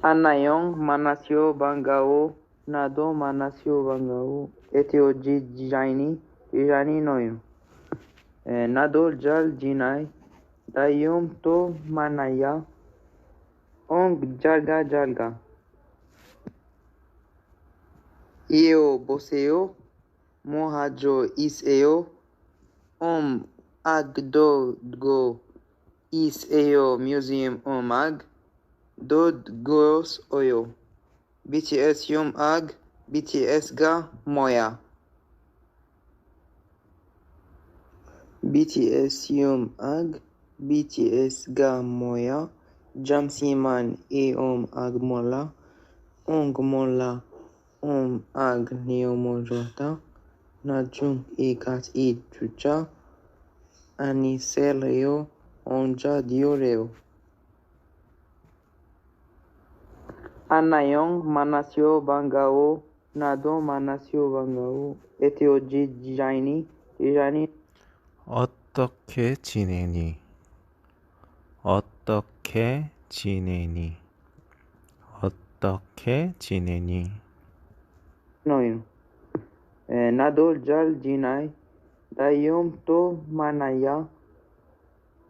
안나용 만나시오 반가워 나도 만나시오 반가워 에티오지 지자니 노요 나도 잘 지나이 다이옴 또 만나야 옹 잘가 이요 보세요 모하조 이세요 악도고 이세요 뮤지엄 악 dod goes oyo. BTS yum ag, BTS ga moya. BTS yum ag, BTS ga moya. Jamsiman ag mola. Ong mola ag neomojota. Najung kat chucha. Aniseleo onja dioreo. 안나용 만나시오 반가워 나도 만나시오 반가워 에티오지 지자니 어떻게 지내니? 어떻게 지내니? 어떻게 지내니? 노요 나도 잘 지나이 다이옴 또 만나야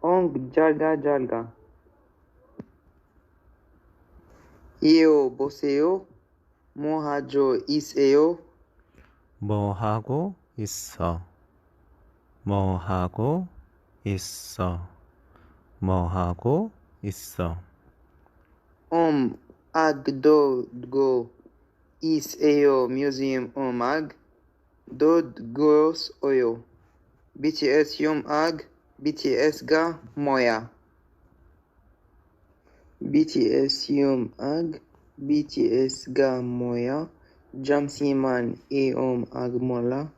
옹 잘가 이요 보세요 모하조 이세요 뭐 하고 있어? 뭐 하고 있어? 뭐 하고 있어? 악도고 이세요 뮤지엄 악 dod goes oyo BTS yum ag BTS ga moya BTS yum ag BTS ga moya Jamsiman ag mola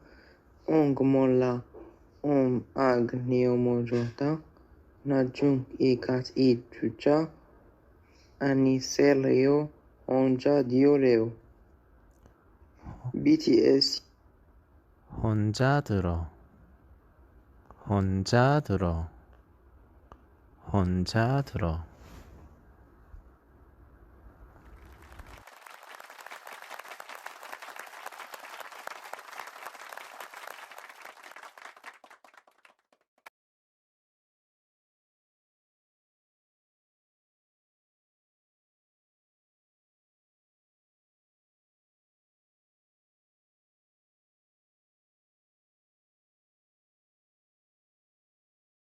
ong mola ag neomojota Najung kat chucha Aniseleo onja dioreo BTS 혼자 들어. 혼자 들어. 혼자 들어.